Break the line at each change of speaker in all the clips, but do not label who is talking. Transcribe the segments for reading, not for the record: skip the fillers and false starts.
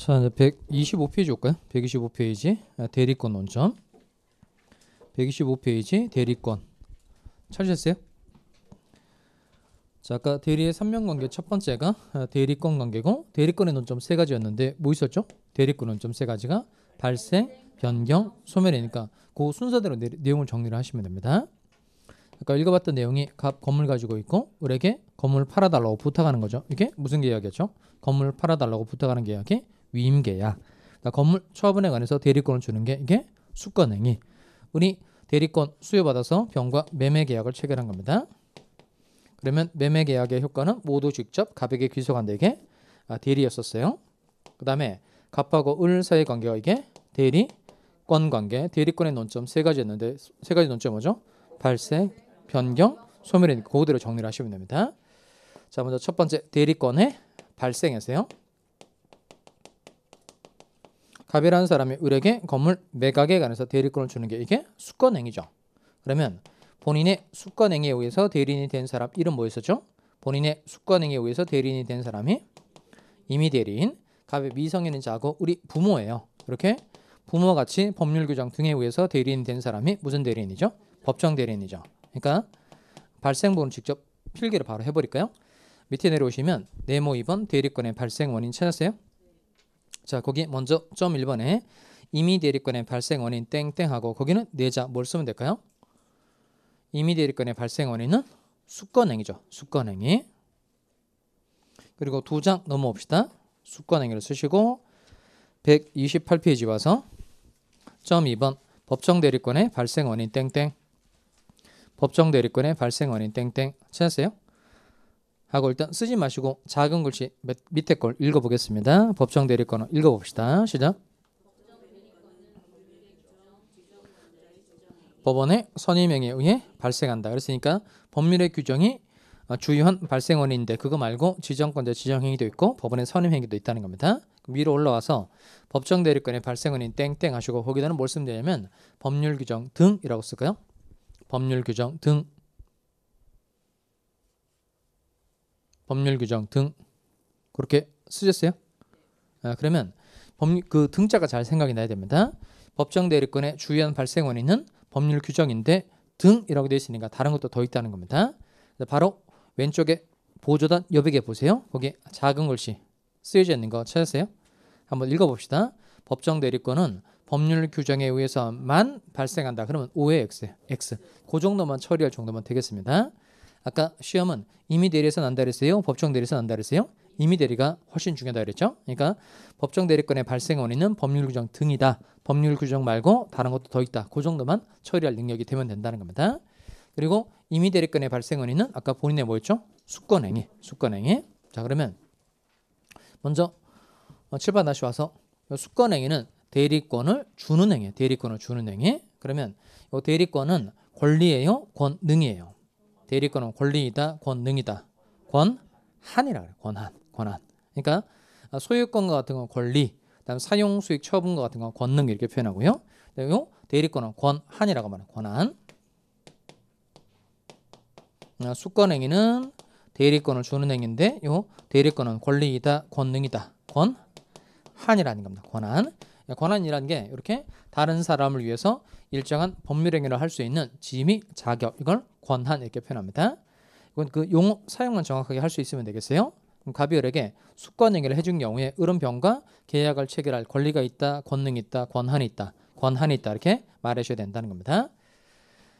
자, 이제 125페이지 올까요? 125페이지 대리권 논점. 125페이지 대리권 찾으셨어요? 자, 아까 대리의 3명관계 첫 번째가 대리권 관계고, 대리권의 논점 세 가지였는데 뭐 있었죠? 대리권 논점 세 가지가 발생, 변경, 소멸이니까 그 순서대로 내용을 정리를 하시면 됩니다. 아까 읽어봤던 내용이 건물 가지고 있고 을에게 건물 팔아달라고 부탁하는 거죠. 이게 무슨 계약이었죠? 건물 팔아달라고 부탁하는 계약이 위임계약. 그러니까 건물 처분에 관해서 대리권을 주는 게 이게 수권행위. 을이 대리권 수여받아서 병과 매매 계약을 체결한 겁니다. 그러면 매매 계약의 효과는 모두 직접 갑에게 귀속한다. 이게 대리였었어요. 그 다음에 갑하고 을 사이의 관계가 이게 대리권 관계. 대리권의 논점 세 가지였는데 세 가지 논점 뭐죠? 발생, 변경, 소멸이니까 그대로 정리를 하시면 됩니다. 자, 먼저 첫 번째 대리권의 발생에서요. 갑이라는 사람이 을에게 건물 매각에 관해서 대리권을 주는 게 이게 수권행위죠. 그러면 본인의 수권행위에 의해서 대리인이 된 사람 이름 뭐였었죠? 본인의 수권행위에 의해서 대리인이 된 사람이 임의대리인, 갑의 미성년인 자고 을이 부모예요. 이렇게 부모와 같이 법률 규정 등에 의해서 대리인 된 사람이 무슨 대리인이죠? 법정 대리인이죠. 그러니까 발생 부분을 직접 필기를 바로 해버릴까요? 밑에 내려오시면 네모 2번 대리권의 발생 원인 찾았어요? 자, 거기 먼저 점 1번에 임의 대리권의 발생 원인 땡땡하고 거기는 내자 뭘 쓰면 될까요? 임의 대리권의 발생 원인은 수권행위죠. 수권행위. 그리고 두 장 넘어옵시다. 수권행위를 쓰시고 128페이지 와서 점 2번 법정 대리권의 발생 원인 땡땡. 법정 대리권의 발생 원인 땡땡 찾았어요? 하고 일단 쓰지 마시고 작은 글씨 밑에 걸 읽어보겠습니다. 법정 대리권을 읽어봅시다. 시작. 법원의 선임행위에 의해 발생한다. 그랬으니까 법률의 규정이 주요한 발생 원인인데 그거 말고 지정권자 지정행위도 있고 법원의 선임행위도 있다는 겁니다. 위로 올라와서 법정 대리권의 발생 원인 땡땡 하시고 거기다는 뭘 쓰면 되냐면 법률 규정 등이라고 쓸까요? 법률 규정 등. 법률 규정 등 그렇게 쓰셨어요? 그러면 그 등자가 잘 생각이 나야 됩니다. 법정 대리권의 주요한 발생 원인은 법률 규정인데 등이라고 되어 있으니까 다른 것도 더 있다는 겁니다. 바로 왼쪽에 보조단 여백에 보세요. 거기 작은 글씨 쓰여져 있는 거 찾았어요? 한번 읽어봅시다. 법정 대리권은 법률 규정에 의해서만 발생한다. 그러면 5의 X. 그 정도만 처리할 정도면 되겠습니다. 아까 시험은 임의 대리에서 난다 그랬어요? 법정 대리에서 난다 그랬어요? 임의 대리가 훨씬 중요하다 그랬죠? 그러니까 법정 대리권의 발생 원인은 법률 규정 등이다. 법률 규정 말고 다른 것도 더 있다. 그 정도만 처리할 능력이 되면 된다는 겁니다. 그리고 임의 대리권의 발생 원인은 아까 본인의 뭐였죠? 수권행위. 자, 그러면 먼저 7번 다시 와서 수권행위는 대리권을 주는 행위. 그러면 이 대리권은 권리예요? 권능이에요? 대리권은 권리이다, 권능이다. 권한이라 그래요. 권한. 그러니까 소유권과 같은 건 권리, 그다음 사용 수익 처분과 같은 건 권능 이렇게 표현하고요. 그리고 대리권은 권한이라고 말해요. 권한. 수권행위는 대리권을 주는 행위인데 요 대리권은 권리이다, 권능이다. 권한이라는 겁니다. 권한이라는 게 이렇게 다른 사람을 위해서 일정한 법률 행위를 할 수 있는 지위, 자격, 이걸 권한 이렇게 표현합니다. 이건 그 용어 사용만 정확하게 할 수 있으면 되겠어요. 그럼 갑이 을에게 수권 행위를 해준 경우에 을은 병과 계약을 체결할 권리가 있다, 권능이 있다, 권한이 있다 이렇게 말하셔야 된다는 겁니다.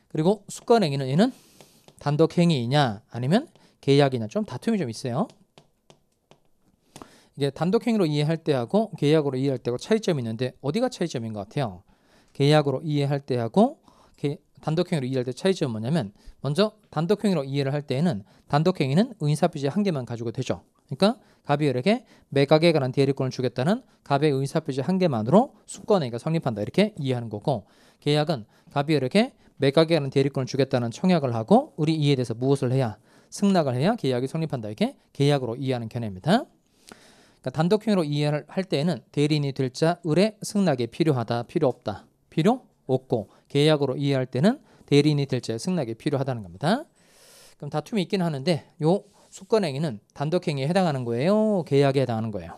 그리고 수권 행위는 얘는 단독 행위이냐 아니면 계약이냐 좀 다툼이 좀 있어요. 이게 단독 행위로 이해할 때하고 계약으로 이해할 때하고 차이점이 있는데 어디가 차이점인 것 같아요? 계약으로 이해할 때하고 단독 행위로 이해할 때 차이점은 뭐냐면 먼저 단독 행위로 이해를 할 때에는 단독 행위는 의사표시 한 개만 가지고 되죠. 그러니까 갑이 을에게 매각에 관한 대리권을 주겠다는 갑의 의사표시 한 개만으로 수권 행위가 성립한다 이렇게 이해하는 거고, 계약은 갑이 을에게 매각에 관한 대리권을 주겠다는 청약을 하고 을이 이에 대해서 무엇을 해야 승낙을 해야 계약이 성립한다 이게 계약으로 이해하는 견해입니다. 그러니까 단독 행위로 이해를 할 때에는 대리인이 될 자 을의 승낙이 필요하다, 필요 없다, 필요 없고, 계약으로 이해할 때는 대리인이 될 자의 승낙이 필요하다는 겁니다. 그럼 다툼이 있긴 하는데 요 수권 행위는 단독 행위에 해당하는 거예요, 계약에 해당하는 거예요?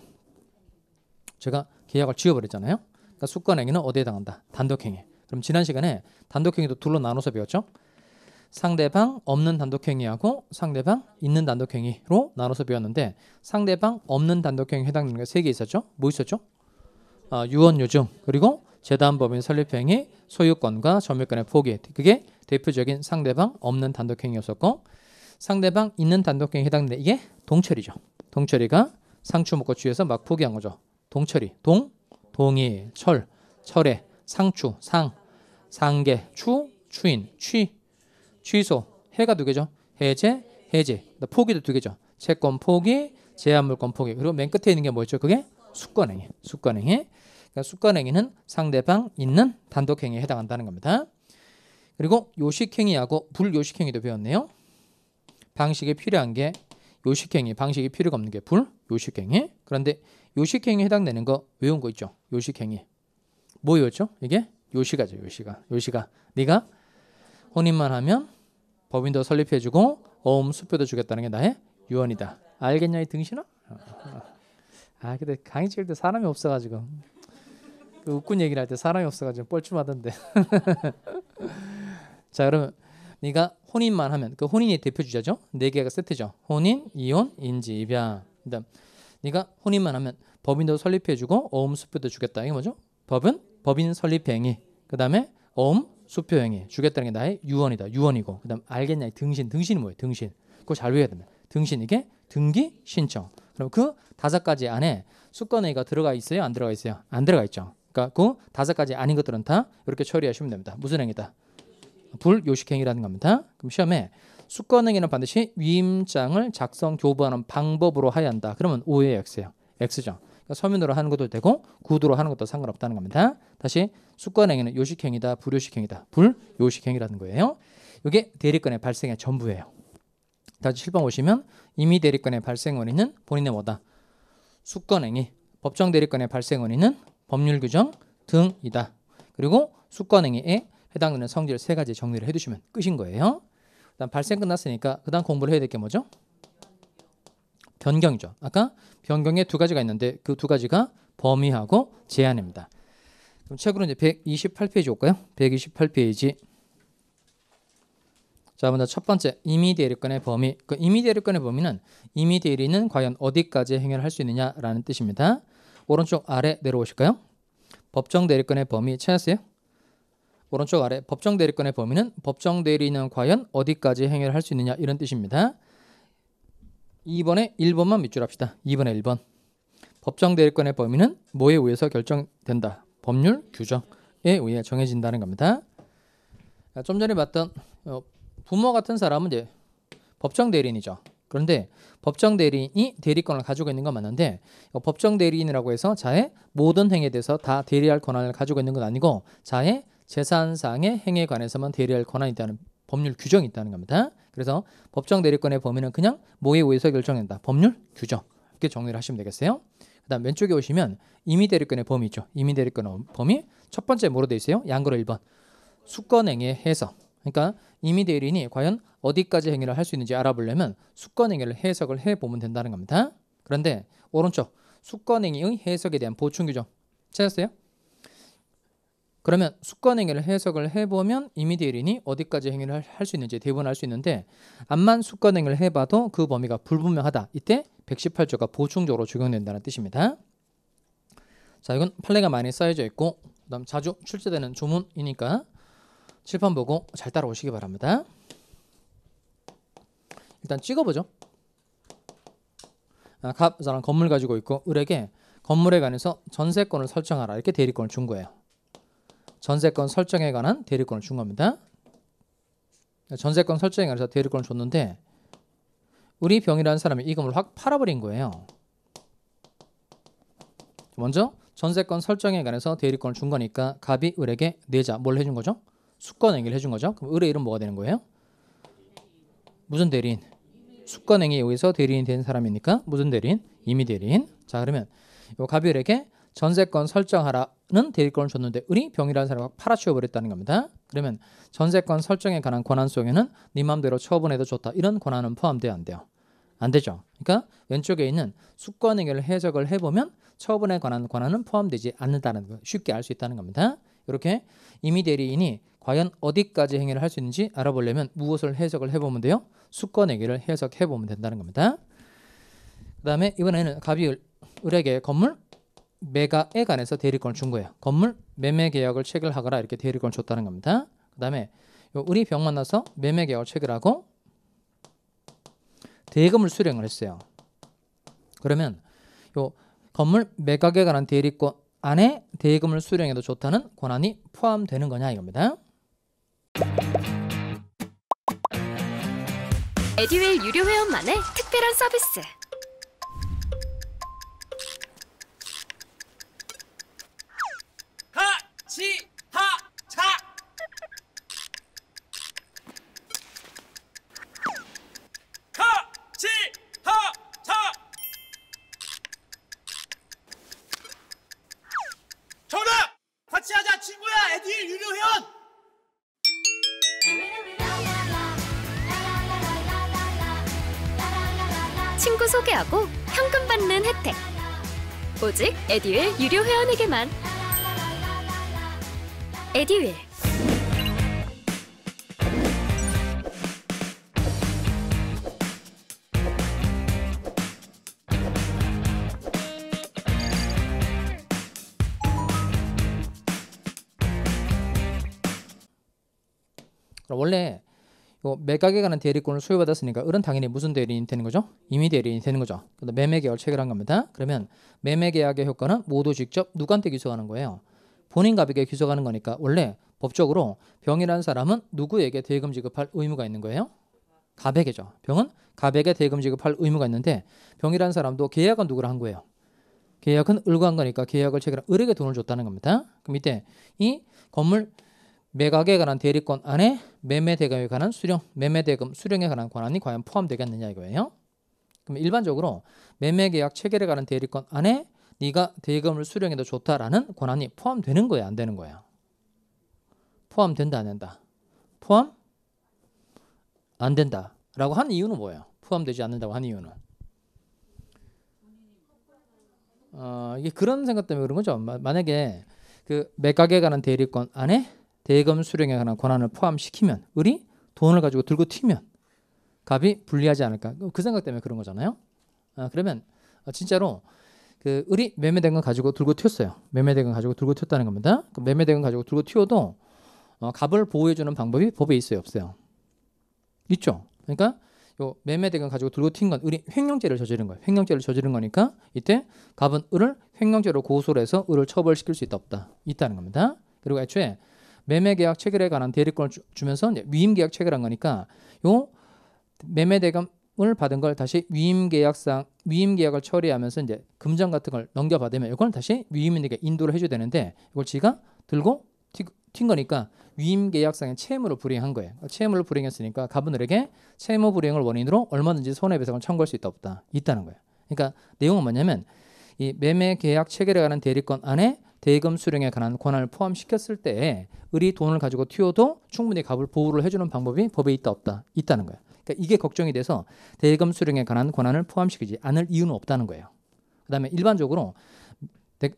제가 계약을 지워버렸잖아요. 그러니까 수권행위는 어디에 해당한다? 단독행위. 그럼 지난 시간에 단독행위도 둘로 나눠서 배웠죠. 상대방 없는 단독행위하고 상대방 있는 단독행위로 나눠서 배웠는데 상대방 없는 단독행위 해당되는 게 3개 있었죠. 뭐 있었죠? 유언, 유증, 그리고 재단법인 설립행위, 소유권과 점유권의 포기. 그게 대표적인 상대방 없는 단독행위였었고 상대방 있는 단독행위에 해당되는 이게 동처리죠. 동처리가 상추 먹고 취해서 막 포기한 거죠. 동처리, 동의, 철회, 상추, 상계, 추인, 취소, 해가 2개죠. 해제, 포기도 2개죠. 채권 포기, 제한물권 포기. 그리고 맨 끝에 있는 게 뭐였죠? 그게 수권행위. 그러니까 수권행위는 상대방 있는 단독행위에 해당한다는 겁니다. 그리고 요식행위하고 불요식행위도 배웠네요. 방식이 필요한 게 요식행위, 방식이 필요가 없는 게 불요식행위. 그런데 요식행위에 해당되는 거 외운 거 있죠? 요식행위. 뭐였죠? 이게 요시가죠. 요시가. 네가 혼인만 하면 법인도 설립해주고 어음 수표도 주겠다는 게 나의 유언이다. 알겠냐 이 등신아? 근데 강의 찍을 때 사람이 없어가지고 그 웃군 얘기를 할 때 사람이 없어가지고 뻘쭘하던데. 자, 그러면 네가 혼인만 하면 그 혼인이 대표 주자죠. 4개가 세트죠. 혼인, 이혼, 인지, 입양. 그다음 네가 혼인만 하면 법인도 설립해주고 어음 수표도 주겠다. 이게 뭐죠? 법인 설립행위. 그 다음에 어음 수표행위 주겠다는 게 나의 유언이다. 유언이고. 그 다음 알겠냐? 등신이 뭐예요? 등신. 그거 잘 외워야 됩니다. 등신 이게 등기 신청. 그럼 그 5가지 안에 수권행위가 들어가 있어요? 안 들어가 있어요? 안 들어가 있죠. 그러니까 그 5가지 아닌 것들은 다 이렇게 처리하시면 됩니다. 무슨 행위다? 불요식행위라는 겁니다. 그럼 시험에 수권행위는 반드시 위임장을 작성 교부하는 방법으로 하여야 한다. 그러면 O의 X예요. X죠. 그러니까 서면으로 하는 것도 되고 구두로 하는 것도 상관없다는 겁니다. 다시 수권행위는 요식행위다, 불요식행위다. 불요식행위라는 거예요. 이게 대리권의 발생의 전부예요. 다시 7번 보시면 임의 대리권의 발생 원인은 본인의 뭐다? 수권행위. 법정 대리권의 발생 원인은 법률 규정 등이다. 그리고 수권행위에 해당되는 성질 3가지 정리를 해두시면 끝인 거예요. 그다음 발생 끝났으니까 그다음 공부를 해야 될 게 뭐죠? 변경이죠. 아까 변경에 2가지가 있는데 그 2가지가 범위하고 제한입니다. 그럼 책으로 이제 128페이지 올까요? 128페이지. 자, 먼저 첫 번째 임의 대리권의 범위. 그 임의 대리권의 범위는 임의 대리는 과연 어디까지 행위를 할 수 있느냐라는 뜻입니다. 오른쪽 아래 내려오실까요? 법정 대리권의 범위 찾았어요? 오른쪽 아래 법정 대리권의 범위는 법정 대리인은 과연 어디까지 행위를 할 수 있느냐 이런 뜻입니다. 2번에 1번만 밑줄 합시다. 2번에 1번. 법정 대리권의 범위는 뭐에 의해서 결정된다? 법률 규정에 의해 정해진다는 겁니다. 좀 전에 봤던 부모 같은 사람은 이제 법정 대리인이죠. 그런데 법정 대리인이 대리권을 가지고 있는 건 맞는데 법정 대리인이라고 해서 자의 모든 행위에 대해서 다 대리할 권한을 가지고 있는 건 아니고 자의 재산상의 행위에 관해서만 대리할 권한이 있다는 법률 규정이 있다는 겁니다. 그래서 법정 대리권의 범위는 그냥 뭐에 의해서 결정된다. 법률 규정. 이렇게 정리를 하시면 되겠어요. 그 다음 왼쪽에 오시면 임의 대리권의 범위 있죠. 임의 대리권의 범위 첫 번째 뭐로 되어 있어요? 양거로 1번. 수권행위의 해석. 그러니까 임의 대리인이 과연 어디까지 행위를 할 수 있는지 알아보려면 수권행위를 해석을 해보면 된다는 겁니다. 그런데 오른쪽 수권행위의 해석에 대한 보충 규정 찾았어요? 그러면 수권행위를 해석을 해보면 임의 대리인이 어디까지 행위를 할 수 있는지 대부분 알 수 있는데 암만 수권행위를 해봐도 그 범위가 불분명하다. 이때 118조가 보충적으로 적용된다는 뜻입니다. 자, 이건 판례가 많이 쌓여져 있고 그다음 자주 출제되는 조문이니까 칠판 보고 잘 따라오시기 바랍니다. 일단 찍어보죠. 사람 건물 가지고 있고 을에게 건물에 관해서 전세권을 설정하라 이렇게 대리권을 준 거예요. 전세권 설정에 관한 대리권을 준 겁니다. 전세권 설정에 관해서 대리권을 줬는데 우리 병이라는 사람이 이 건물을 확 팔아버린 거예요. 먼저 전세권 설정에 관해서 대리권을 준 거니까 갑이 을에게 내자 뭘 해준 거죠? 수권행위를 해준 거죠. 그럼 을의 이름 뭐가 되는 거예요? 무슨 대리인? 수권행위에 의해서 대리인 된 사람이니까 무슨 대리인? 임의 대리인. 자, 그러면 이 갑이 을에게 전세권 설정하라는 대리권을 줬는데 을이 병이라는 사람을 팔아치워버렸다는 겁니다. 그러면 전세권 설정에 관한 권한 속에는 네 맘대로 처분해도 좋다 이런 권한은 포함돼야 안 돼요? 안 되죠. 그러니까 왼쪽에 있는 수권행위를 해석을 해보면 처분에 관한 권한은 포함되지 않는다는 거 쉽게 알 수 있다는 겁니다. 이렇게 임의 대리인이 과연 어디까지 행위를 할 수 있는지 알아보려면 무엇을 해석을 해보면 돼요? 수권행위를 해석해보면 된다는 겁니다. 그 다음에 이번에는 갑이 을에게 건물 매각에 관해서 대리권을 준 거예요. 건물 매매 계약을 체결하거라 이렇게 대리권을 줬다는 겁니다. 그 다음에 을이 병 만나서 매매 계약을 체결하고 대금을 수령을 했어요. 그러면 요 건물 매각에 관한 대리권 안에 대금을 수령해도 좋다는 권한이 포함되는 거냐 이겁니다.
에듀윌 유료 회원만의 특별한 서비스.
하치하차 하치하차 정답! 같이 하자 친구야 에듀윌 유료 회원!
친구 소개하고 현금 받는 혜택. 오직 에듀윌 유료 회원에게만. 에듀윌.
원래 요 매각에 관한 대리권을 소유받았으니까 을은 당연히 무슨 대리인이 되는 거죠? 임의 대리인이 되는 거죠. 근데 매매 계약을 체결한 겁니다. 그러면 매매 계약의 효과는 모두 직접 누구한테 기소하는 거예요? 본인 갑에게 기소하는 거니까 원래 법적으로 병이라는 사람은 누구에게 대금 지급할 의무가 있는 거예요? 갑에게죠. 병은 갑에게 대금 지급할 의무가 있는데 병이라는 사람도 계약은 누구랑 한 거예요? 계약은 을과 한 거니까 계약을 체결한 을에게 돈을 줬다는 겁니다. 그럼 이때 이 건물 매각에 관한 대리권 안에 매매 대금에 관한 수령, 매매 대금 수령에 관한 권한이 과연 포함되겠느냐 이거예요. 그럼 일반적으로 매매 계약 체결에 관한 대리권 안에 네가 대금을 수령해도 좋다라는 권한이 포함되는 거야, 안 되는 거야? 포함된다, 안 된다? 포함 안 된다라고 한 이유는 뭐예요? 포함되지 않는다고 한 이유는 이게 그런 생각 때문에 그런 거죠. 만약에 그 매각에 관한 대리권 안에 대금 수령에 관한 권한을 포함시키면 을이 돈을 가지고 들고 튀면 갑이 불리하지 않을까? 그 생각 때문에 그런 거잖아요. 그러면 진짜로 그 을이 매매대금 가지고 들고 튀었어요. 매매대금 가지고 들고 튀었다는 겁니다. 그 매매대금 가지고 들고 튀어도 갑을 보호해주는 방법이 법에 있어요, 없어요? 있죠. 그러니까 요 매매대금 가지고 들고 튄 건 을이 횡령죄를 저지른 거예요. 횡령죄를 저지른 거니까 이때 갑은 을을 횡령죄로 고소를 해서 을을 처벌시킬 수 있다 없다 있다는 겁니다. 그리고 애초에 매매계약 체결에 관한 대리권을 주면서 위임계약 체결한 거니까 요 매매대금을 받은 걸 다시 위임계약을 처리하면서 이제 금전 같은 걸 넘겨받으면 이걸 다시 위임인에게 인도를 해줘야 되는데 이걸 지가 들고 튄 거니까 위임계약상의 채무를 불이행한 거예요. 채무를 불이행했으니까 갑은 을에게 채무 불이행을 원인으로 얼마든지 손해배상을 청구할 수 있다 없다 있다는 거예요. 그러니까 내용은 뭐냐면 이 매매계약 체결에 관한 대리권 안에 대금 수령에 관한 권한을 포함시켰을 때 을이 돈을 가지고 튀어도 충분히 갑을 보호를 해주는 방법이 법에 있다 없다 있다는 거예요. 그러니까 이게 걱정이 돼서 대금 수령에 관한 권한을 포함시키지 않을 이유는 없다는 거예요. 그다음에 일반적으로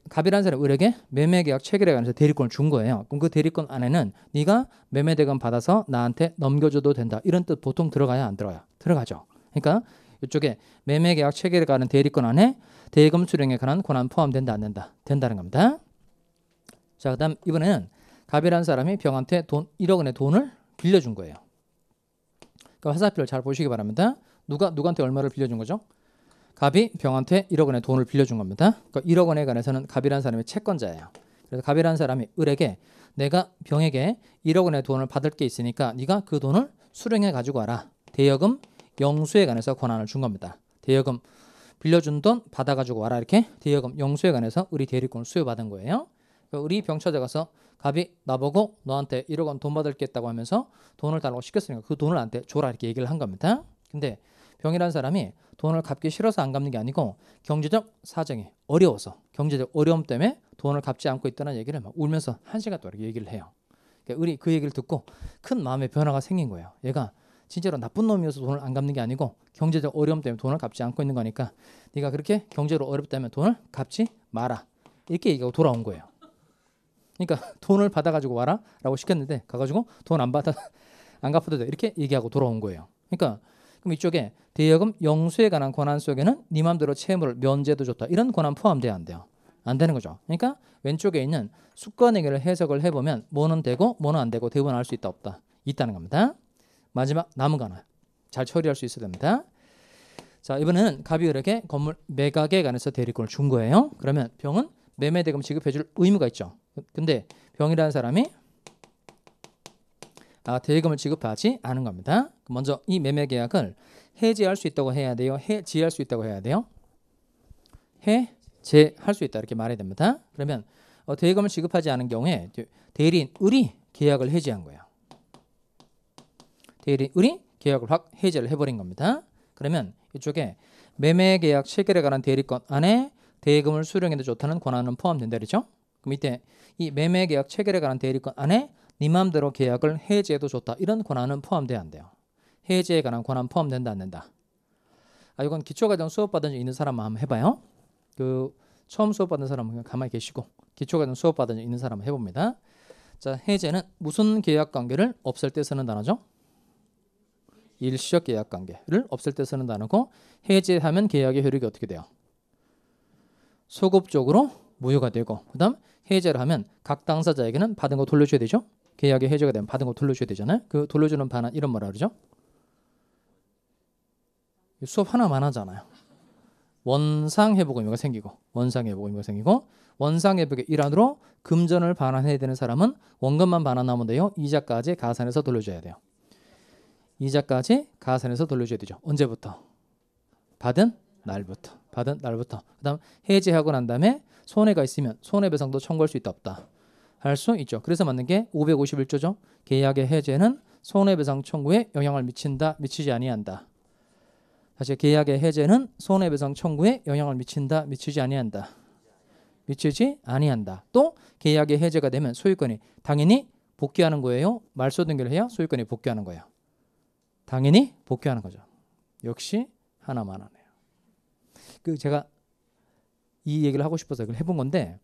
갑이라는 사람이 을에게 매매계약 체결에 관해서 대리권을 준 거예요. 그럼 그 대리권 안에는 네가 매매대금 받아서 나한테 넘겨줘도 된다 이런 뜻 보통 들어가야 안 들어가요? 들어가죠. 그러니까 이쪽에 매매계약 체결에 관한 대리권 안에 대금 수령에 관한 권한 포함된다 안 된다? 된다는 겁니다. 자, 그다음 이번에는 갑이라는 사람이 병한테 1억 원의 돈을 빌려준 거예요. 그 화살표를 잘 보시기 바랍니다. 누구한테 얼마를 빌려준 거죠? 갑이 병한테 1억 원의 돈을 빌려준 겁니다. 그러니까 1억 원에 관해서는 갑이라는 사람이 채권자예요. 그래서 갑이라는 사람이 을에게 내가 병에게 1억 원의 돈을 받을 게 있으니까 네가 그 돈을 수령해 가지고 와라. 대여금 영수에 관해서 권한을 준 겁니다. 대여금 빌려준 돈 받아가지고 와라 이렇게 대여금 영수에 관해서 을이 대리권을 수여받은 거예요. 을이 병 찾아가서 갑이 나보고 너한테 1억 원 돈 받을 게 있다고 하면서 돈을 달라고 시켰으니까 그 돈을 나한테 줘라 이렇게 얘기를 한 겁니다. 근데 병이라는 사람이 돈을 갚기 싫어서 안 갚는 게 아니고 경제적 사정이 어려워서 경제적 어려움 때문에 돈을 갚지 않고 있다는 얘기를 막 울면서 1시간 동안 얘기를 해요. 그러니까 을이 그 얘기를 듣고 큰 마음의 변화가 생긴 거예요. 얘가 진짜로 나쁜 놈이어서 돈을 안 갚는 게 아니고 경제적 어려움 때문에 돈을 갚지 않고 있는 거니까 네가 그렇게 경제로 어렵다면 돈을 갚지 마라. 이렇게 얘기하고 돌아온 거예요. 그러니까 돈을 받아가지고 와라 라고 시켰는데 가가지고 돈 안 갚아도 돼 이렇게 얘기하고 돌아온 거예요. 그러니까 그럼 이쪽에 대여금 영수에 관한 권한 속에는 네 맘대로 채무를 면제도 좋다 이런 권한 포함돼야 안 돼요. 안 되는 거죠. 그러니까 왼쪽에 있는 수권행위를 해석을 해보면 뭐는 되고 뭐는 안 되고 대부분 알 수 있다 없다 있다는 겁니다. 마지막 남은 거 하나 잘 처리할 수 있어야 됩니다. 자, 이번에는 갑이을에게 건물 매각에 관해서 대리권을 준 거예요. 그러면 병은 매매대금 지급해줄 의무가 있죠. 근데 병이라는 사람이 대금을 지급하지 않은 겁니다. 먼저 이 매매계약을 해지할 수 있다고 해야 돼요? 해지할 수 있다고 해야 돼요? 해제할 수 있다 이렇게 말해야 됩니다. 그러면 대금을 지급하지 않은 경우에 대리인을이 계약을 해지한 거예요. 대리인을이 계약을 확 해제를 해버린 겁니다. 그러면 이쪽에 매매계약 체결에 관한 대리권 안에 대금을 수령해도 좋다는 권한은 포함된다 그렇죠? 그럼 이때 이 매매계약 체결에 관한 대리권 안에 네 맘대로 계약을 해지해도 좋다 이런 권한은 포함돼야 안 돼요. 해지에 관한 권한 포함된다 안 된다? 이건 기초과정 수업 받은 적 있는 사람만 한번 해봐요. 그 처음 수업 받은 사람은 가만히 계시고 기초과정 수업 받은 적 있는 사람은 해봅니다. 자, 해제는 무슨 계약관계를 없앨 때 쓰는 단어죠? 일시적 계약관계를 없앨 때 쓰는 단어고 해제하면 계약의 효력이 어떻게 돼요? 소급적으로 무효가 되고 그 다음 해제를 하면 각 당사자에게는 받은 거 돌려줘야 되죠. 계약이 해제가 되면 받은 거 돌려줘야 되잖아요. 그 돌려주는 반환 이런 뭐라 그러죠? 수업 하나만 하잖아요. 원상회복 의무가 생기고 원상회복 의무가 생기고 원상회복의 일환으로 금전을 반환해야 되는 사람은 원금만 반환하면 돼요. 이자까지 가산해서 돌려줘야 돼요. 이자까지 가산해서 돌려줘야 되죠. 언제부터? 받은 날부터. 받은 날부터. 그 다음 해지하고 난 다음에 손해가 있으면 손해배상도 청구할 수 있다 없다? 할 수 있죠. 그래서 맞는 게 551조죠. 계약의 해제는 손해배상 청구에 영향을 미친다, 미치지 아니한다. 다시 계약의 해제는 손해배상 청구에 영향을 미친다, 미치지 아니한다. 미치지 아니한다. 또 계약의 해제가 되면 소유권이 당연히 복귀하는 거예요. 말소 등기를 해야 소유권이 복귀하는 거예요. 당연히 복귀하는 거죠. 역시 하나만 하네요. 제가 이 얘기를 하고 싶어서 이걸 해본 건데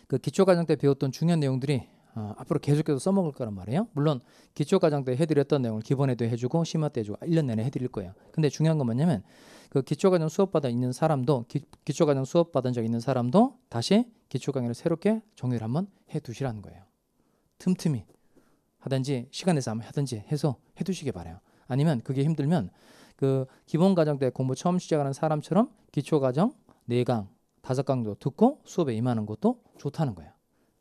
그 기초과정 때 배웠던 중요한 내용들이 앞으로 계속해서 써먹을 거란 말이에요. 물론 기초과정 때 해드렸던 내용을 기본에도 해주고 심화 때 해주고 1년 내내 해드릴 거예요. 근데 중요한 건 뭐냐면 그 기초과정 수업받아 있는 사람도 기초과정 수업받은 적 있는 사람도 다시 기초강의를 새롭게 정리를 한번 해두시라는 거예요. 틈틈이 하든지 시간 내서 한번 하든지 해서 해두시기 바라요. 아니면 그게 힘들면 그 기본과정 때 공부 처음 시작하는 사람처럼 기초과정 4강 5강도 듣고 수업에 임하는 것도 좋다는 거예요.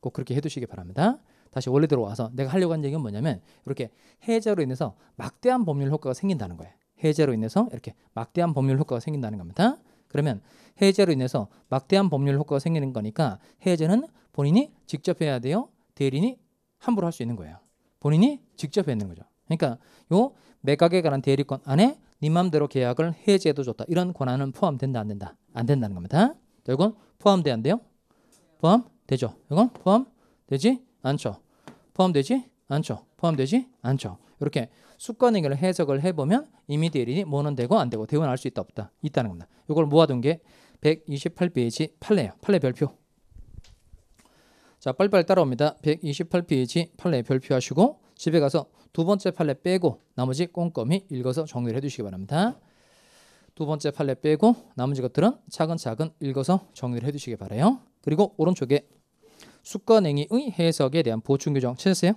꼭 그렇게 해두시기 바랍니다. 다시 원래대로 와서 내가 하려고 한 얘기는 뭐냐면 이렇게 해제로 인해서 막대한 법률 효과가 생긴다는 거예요. 해제로 인해서 이렇게 막대한 법률 효과가 생긴다는 겁니다. 그러면 해제로 인해서 막대한 법률 효과가 생기는 거니까 해제는 본인이 직접 해야 돼요? 대리인이 함부로 할 수 있는 거예요. 본인이 직접 해야 되는 거죠. 그러니까 요 매각에 관한 대리권 안에 네 맘대로 계약을 해제해도 좋다. 이런 권한은 포함된다 안 된다? 안 된다는 겁니다. 이건 포함돼 안 돼요? 포함되죠. 이건 포함되지 않죠. 포함되지 않죠. 포함되지 않죠. 이렇게 수권행위를 해석을 해보면 이미 대리인이 뭐는 되고 안 되고 대부분 알 수 있다 없다 있다는 겁니다. 이걸 모아둔 게 128페이지 판례예요. 판례 별표. 자, 빨리빨리 따라옵니다. 128페이지 판례 별표하시고 집에 가서 두 번째 판례 빼고 나머지 꼼꼼히 읽어서 정리를 해두시기 바랍니다. 두 번째 판례 빼고 나머지 것들은 차근차근 읽어서 정리를 해두시기 바라요. 그리고 오른쪽에 수권행위의 해석에 대한 보충 규정 찾으세요?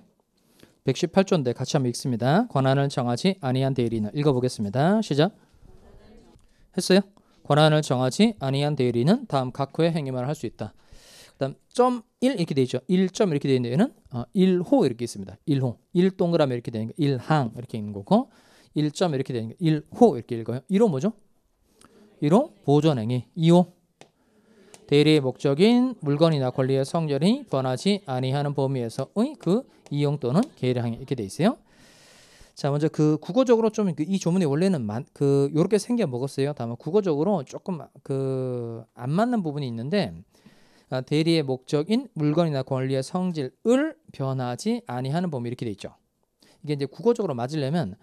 118조인데 같이 한번 읽습니다. 권한을 정하지 아니한 대리인을 읽어보겠습니다. 시작. 했어요? 권한을 정하지 아니한 대리인은 다음 각호의 행위만 할 수 있다. 그 다음 점 1 이렇게 되어 있죠. 1점 이렇게 되어 있는 데는 1호 이렇게 있습니다. 1호. 1동그라미 이렇게 되는 게 1항 이렇게 있는 거고 1점 이렇게 되는 게 1호 이렇게 읽어요. 1호 뭐죠? 1호 보존행위. 2호 대리의 목적인 물건이나 권리의 성질이 변하지 아니하는 범위에서의 그 이용 또는 계량이 이렇게 돼 있어요. 자, 먼저 그 국어적으로 좀 이 조문이 원래는 요렇게 생겨 먹었어요. 다만 국어적으로 조금 안 맞는 부분이 있는데 대리의 목적인 물건이나 권리의 성질을 변하지 아니하는 범위 이렇게 돼 있죠. 이게 이제 국어적으로 맞으려면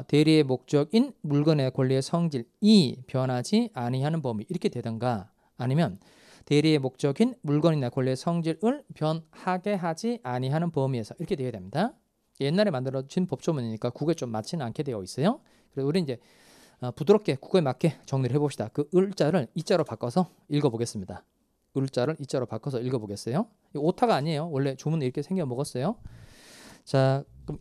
대리의 목적인 물건의 권리의 성질이 변하지 아니하는 범위 이렇게 되든가 아니면 대리의 목적인 물건이나 권리의 성질을 변하게 하지 아니하는 범위에서 이렇게 되어야 됩니다. 옛날에 만들어진 법조문이니까 국어에 좀 맞지는 않게 되어 있어요. 그래서 우리 이제 부드럽게 국어에 맞게 정리를 해봅시다. 그 을자를 이자로 바꿔서 읽어보겠습니다. 을자를 이자로 바꿔서 읽어보겠어요. 이 오타가 아니에요. 원래 조문은 이렇게 생겨 먹었어요. 자, 그럼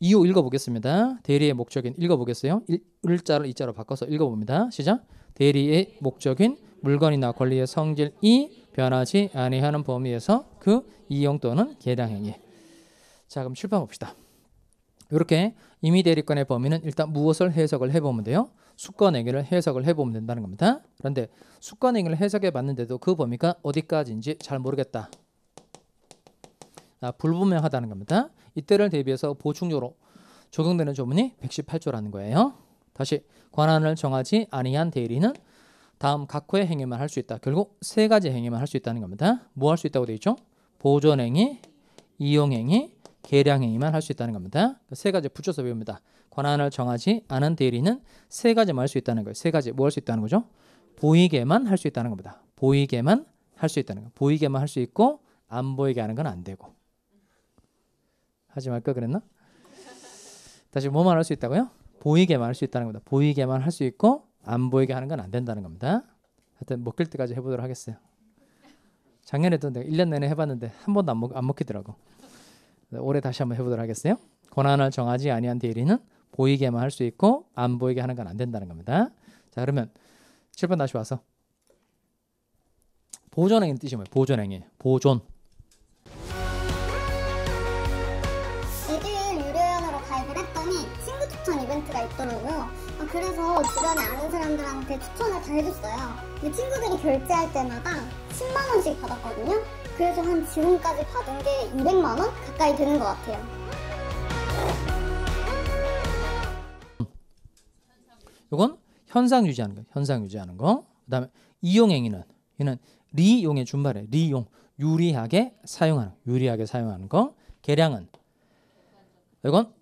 2호 읽어보겠습니다. 대리의 목적인 읽어보겠어요. 을자를 이자로 바꿔서 읽어봅니다. 시작. 대리의 목적인 물건이나 권리의 성질이 변하지 아니하는 범위에서 그 이용 또는 계량행위. 자, 그럼 출판 봅시다. 이렇게 임의대리권의 범위는 일단 무엇을 해석을 해보면 돼요? 수권행위를 해석을 해보면 된다는 겁니다. 그런데 수권행위를 해석해 봤는데도 그 범위가 어디까지인지 잘 모르겠다. 불분명하다는 겁니다. 이때를 대비해서 보충조로 적용되는 조문이 118조라는 거예요. 다시 권한을 정하지 아니한 대리는 다음 각호의 행위만 할 수 있다. 결국 세 가지 행위만 할 수 있다는 겁니다. 뭐 할 수 있다고 되어 있죠? 보존행위, 이용행위, 계량행위만 할 수 있다는 겁니다. 세 가지 붙여서 배웁니다. 권한을 정하지 않은 대리는 세 가지만 할 수 있다는 거예요. 세 가지 뭐 할 수 있다는 거죠? 보이게만 할 수 있다는 겁니다. 보이게만 할 수 있다는 거. 보이게만 할 수 있고 안 보이게 하는 건 안 되고. 하지 말까 그랬나? 다시 뭐만 할 수 있다고요? 보이게만 할 수 있다는 겁니다. 보이게만 할 수 있고 안 보이게 하는 건 안 된다는 겁니다. 하여튼 먹힐 때까지 해보도록 하겠어요. 작년에도 내가 1년 내내 해봤는데 한 번도 안 먹히더라고. 올해 다시 한번 해보도록 하겠어요. 권한을 정하지 아니한 대리는 보이게만 할 수 있고 안 보이게 하는 건 안 된다는 겁니다. 자, 그러면 7번 다시 와서 보존행위는 뜻이 뭐예요? 보존행위. 보존.
에듀윌 유료회원으로 가입을 했더니 친구 추천 이벤트가 있더라고요. 그래서 주변에 아는 사람들한테 추천을 다 해줬어요. 근데 친구들이 결제할 때마다 10만 원씩 받았거든요. 그래서 한 지금까지 받은 게 200만 원 가까이 되는 것 같아요.
이건 현상 유지하는 거. 현상 유지하는 거. 그다음에 이용행위는 얘는 리용의 준말에 리용 유리하게 사용하는 거. 계량은 이건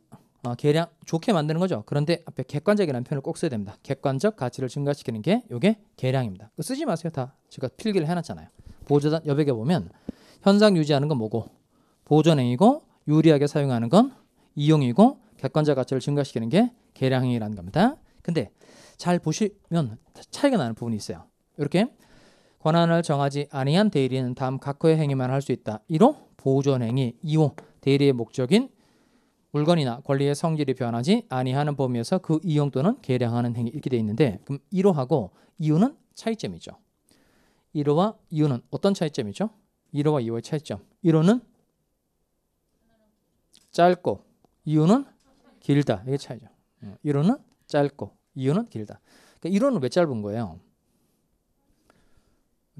계량 좋게 만드는 거죠. 그런데 앞에 객관적이라는 표현을 꼭 써야 됩니다. 객관적 가치를 증가시키는 게 이게 계량입니다. 쓰지 마세요. 다 제가 필기를 해놨잖아요. 보조단 여백에 보면 현상 유지하는 건 뭐고 보존행위고 유리하게 사용하는 건 이용이고 객관적 가치를 증가시키는 게 계량행위라는 겁니다. 근데 잘 보시면 차이가 나는 부분이 있어요. 이렇게 권한을 정하지 아니한 대리는 다음 각호의 행위만 할 수 있다. 1호 보존행위, 2호 대리의 목적인 물건이나 권리의 성질이 변하지 아니하는 범위에서 그 이용 또는 계량하는 행위 이렇게 되어 있는데 그럼 1호하고 2호는 차이점이죠. 1호와 2호는 어떤 차이점이죠? 1호와 2호의 차이점. 1호는 짧고 2호는 길다. 이게 차이죠. 1호는 짧고 2호는 길다. 그러니까 1호는 왜 짧은 거예요?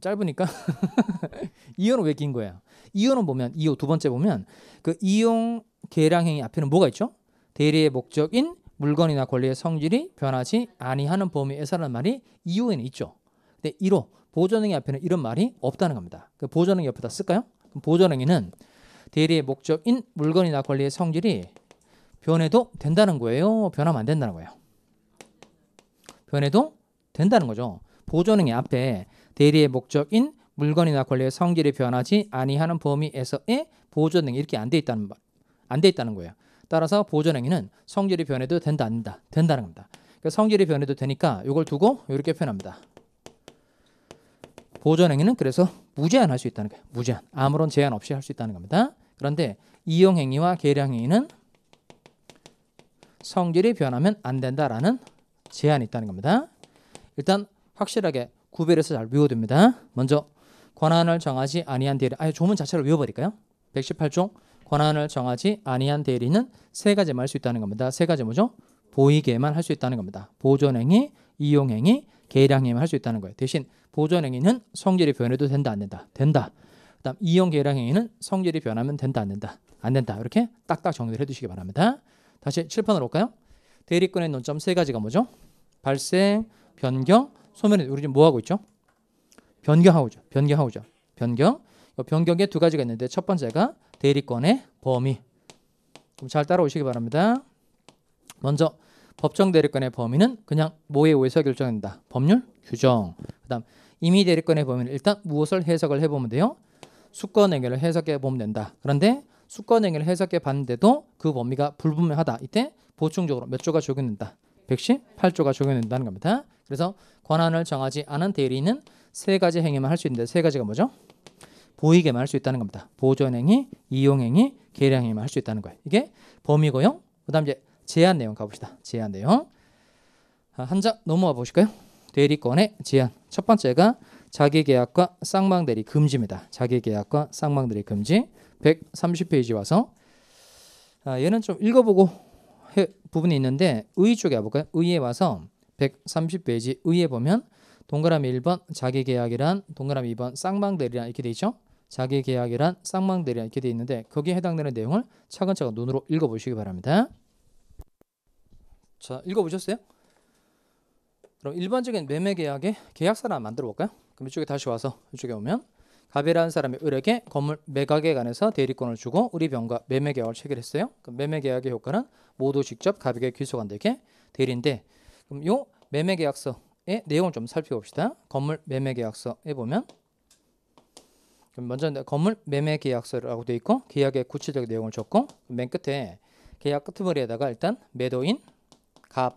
짧으니까 2호는 왜 긴 거예요? 2호는 보면 2호 두 번째 보면 그 이용 계량행위 앞에는 뭐가 있죠? 대리의 목적인 물건이나 권리의 성질이 변하지 아니하는 범위에서라는 말이 2호에는 있죠. 근데 1호 보존행위 앞에는 이런 말이 없다는 겁니다. 그 보존행위 옆에다 쓸까요? 그럼 보존행위는 대리의 목적인 물건이나 권리의 성질이 변해도 된다는 거예요? 변하면 안 된다는 거예요? 변해도 된다는 거죠. 보존행위 앞에 대리의 목적인 물건이나 권리의 성질이 변하지 아니하는 범위에서의 보존행위 이렇게 안 돼 있다는 거예요. 따라서 보존행위는 성질이 변해도 된다 안 된다? 된다는 겁니다. 그러니까 성질이 변해도 되니까 이걸 두고 이렇게 표현합니다. 보존행위는 그래서 무제한 할 수 있다는 거예요. 무제한. 아무런 제한 없이 할 수 있다는 겁니다. 그런데 이용행위와 계량행위는 성질이 변하면 안 된다라는 제한이 있다는 겁니다. 일단 확실하게 구별해서 잘 외워둡니다. 먼저 권한을 정하지 아니한 대리. 아예 조문 자체를 외워버릴까요? 118조 권한을 정하지 아니한 대리는 세 가지만 할 수 있다는 겁니다. 세 가지 뭐죠? 보이게만 할 수 있다는 겁니다. 보존행위, 이용행위, 계량행위만 할 수 있다는 거예요. 대신 보존행위는 성질이 변해도 된다 안 된다? 된다. 그다음 이용 계량행위는 성질이 변하면 된다 안 된다? 안 된다. 이렇게 딱딱 정리를 해두시기 바랍니다. 다시 7번으로 올까요? 대리권의 논점 세 가지가 뭐죠? 발생, 변경, 소멸. 우리 지금 뭐 하고 있죠? 변경하고 있죠. 변경. 변경에 두 가지가 있는데 첫 번째가 대리권의 범위. 좀 잘 따라오시기 바랍니다. 먼저 법정 대리권의 범위는 그냥 뭐에 의해서 결정된다. 법률 규정. 그다음 임의 대리권의 범위는 일단 무엇을 해석을 해보면 돼요. 수권행위를 해석해 보면 된다. 그런데 수권행위를 해석해 봤는데도 그 범위가 불분명하다. 이때 보충적으로 몇 조가 적용된다. 118조가 적용된다는 겁니다. 그래서 권한을 정하지 않은 대리인은 세 가지 행위만 할 수 있는데 세 가지가 뭐죠? 보이게만 할 수 있다는 겁니다. 보존행위, 이용행위, 계량행위만 할 수 있다는 거예요. 이게 범위고요. 그 다음 이제 제한 내용 가봅시다. 제한 내용. 한 장 넘어와 보실까요? 대리권의 제한. 첫 번째가 자기계약과 쌍방대리 금지입니다. 자기계약과 쌍방대리 금지. 130페이지 와서 얘는 좀 읽어보고 부분이 있는데 의 쪽에 와볼까요? 의에 와서 130페이지 의에 보면 동그라미 1번 자기계약이란 동그라미 2번 쌍방대리란 이렇게 돼 있죠. 자기계약이란 쌍방대리란 이렇게 돼 있는데 거기에 해당되는 내용을 차근차근 눈으로 읽어보시기 바랍니다. 자, 읽어보셨어요? 그럼 일반적인 매매계약의 계약서를 한번 만들어 볼까요? 그럼 이쪽에 다시 와서 이쪽에 오면 갑이라는 사람이 을에게 건물 매각에 관해서 대리권을 주고 을이병과 매매계약을 체결했어요. 그럼 매매계약의 효과는 모두 직접 갑에게 귀속한다. 이렇게 대리인데 그럼 요 매매계약서의 내용을 좀 살펴봅시다. 건물 매매계약서에 보면 그럼 먼저 건물 매매계약서라고 되어 있고 계약의 구체적 내용을 적고 맨 끝에 계약 끄트머리에다가 일단 매도인 갑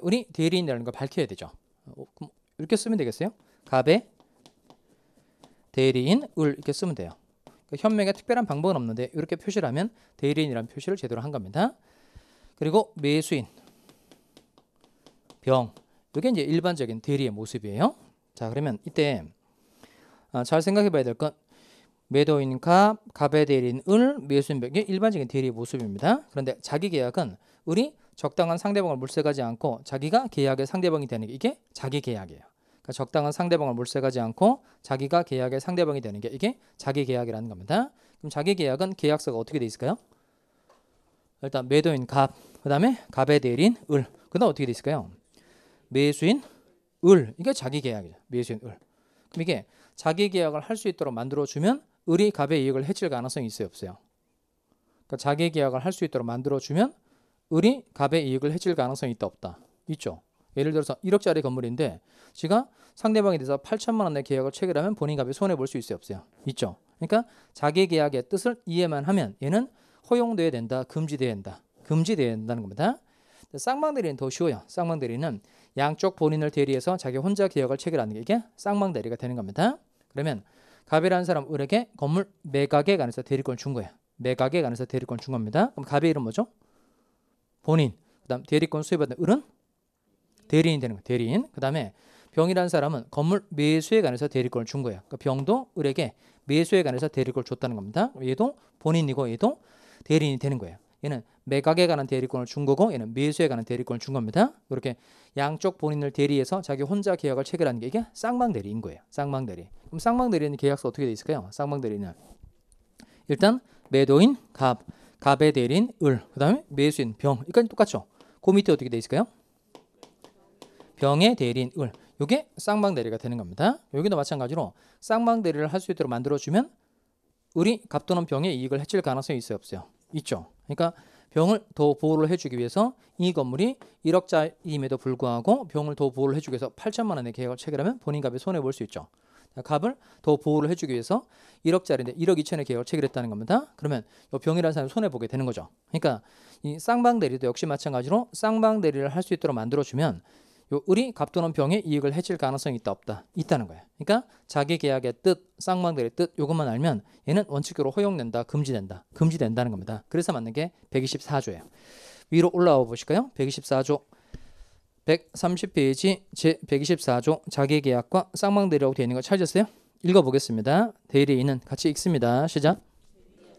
을이 대리인이라는 걸 밝혀야 되죠. 그럼 이렇게 쓰면 되겠어요? 갑의 대리인 을 이렇게 쓰면 돼요. 현명에 특별한 방법은 없는데 이렇게 표시를 하면 대리인이라는 표시를 제대로 한 겁니다. 그리고 매수인 병 이게 이제 일반적인 대리의 모습이에요. 자 그러면 이때 잘 생각해 봐야 될 건 매도인 갑, 갑의 대리인 을, 매수인 병 이게 일반적인 대리의 모습입니다. 그런데 자기 계약은 을이 적당한 상대방을 물색하지 않고 자기가 계약의 상대방이 되는 게 이게 자기 계약이에요. 그러니까 적당한 상대방을 물색하지 않고 자기가 계약의 상대방이 되는 게 이게 자기 계약이라는 겁니다. 그럼 자기 계약은 계약서가 어떻게 돼 있을까요? 일단 매도인 갑, 그 다음에 갑의 대리인 을, 그 다음 어떻게 돼 있을까요? 매수인 을, 이게 자기 계약이죠. 매수인 을. 그럼 이게 자기 계약을 할 수 있도록 만들어주면 을이 갑의 이익을 해칠 가능성이 있어요, 없어요? 그러니까 자기 계약을 할 수 있도록 만들어주면 을이 갑의 이익을 해칠 가능성이 있다, 없다? 있죠. 예를 들어서 1억짜리 건물인데 지가 상대방에 대해서 8천만 원의 계약을 체결하면 본인 갑이 손해볼 수 있어요, 없어요? 있죠. 그러니까 자기 계약의 뜻을 이해만 하면 얘는 허용돼야 된다, 금지돼야 된다. 금지돼야 된다는 겁니다. 쌍방대리는 더 쉬워요. 쌍방대리는 양쪽 본인을 대리해서 자기 혼자 계약을 체결하는 게 이게 쌍방대리가 되는 겁니다. 그러면 갑이라는 사람 을에게 건물 매각에 관해서 대리권을 준 거예요. 매각에 관해서 대리권을 준 겁니다. 그럼 갑의 이름 뭐죠? 본인. 그 다음 대리권 수여받은 을은 대리인이 되는 거예요. 대리인. 그 다음에 병이라는 사람은 건물 매수에 관해서 대리권을 준 거예요. 그러니까 병도 을에게 매수에 관해서 대리권을 줬다는 겁니다. 얘도 본인이고 얘도 대리인이 되는 거예요. 얘는 매각에 관한 대리권을 준 거고 얘는 매수에 관한 대리권을 준 겁니다. 이렇게 양쪽 본인을 대리해서 자기 혼자 계약을 체결하는 게 이게 쌍방대리인 거예요. 쌍방대리. 그럼 쌍방대리는 계약서 어떻게 돼 있을까요? 쌍방대리는 일단 매도인 갑, 갑의 대리인 을, 그 다음에 매수인 병. 여기까지 똑같죠? 그 밑에 어떻게 돼 있을까요? 병의 대리인 을. 이게 쌍방대리가 되는 겁니다. 여기도 마찬가지로 쌍방대리를 할 수 있도록 만들어주면 을이 갑 또는 병의 이익을 해칠 가능성이 있어요, 없어요? 있죠. 그러니까 병을 더 보호를 해주기 위해서 이 건물이 1억짜리임에도 불구하고 병을 더 보호를 해주기 위해서 8천만 원의 계약을 체결하면 본인 갑이 손해볼 수 있죠. 갑을 더 보호를 해주기 위해서 1억짜리인데 1억 2천의 계약을 체결했다는 겁니다. 그러면 이 병이라는 사람이 손해보게 되는 거죠. 그러니까 이 쌍방대리도 역시 마찬가지로 쌍방대리를 할 수 있도록 만들어주면 요 을이 갑 또는 병의 이익을 해칠 가능성이 있다, 없다? 있다는 거예요. 그러니까 자기 계약의 뜻, 쌍방대리의 뜻 이것만 알면 얘는 원칙적으로 허용된다, 금지된다, 금지된다는 겁니다. 그래서 맞는 게 124조예요. 위로 올라와 보실까요? 124조 130페이지 제 124조 자기계약과 쌍방대리라고 되어 있는 거 찾으셨어요? 읽어보겠습니다. 대리인은 같이 읽습니다. 시작.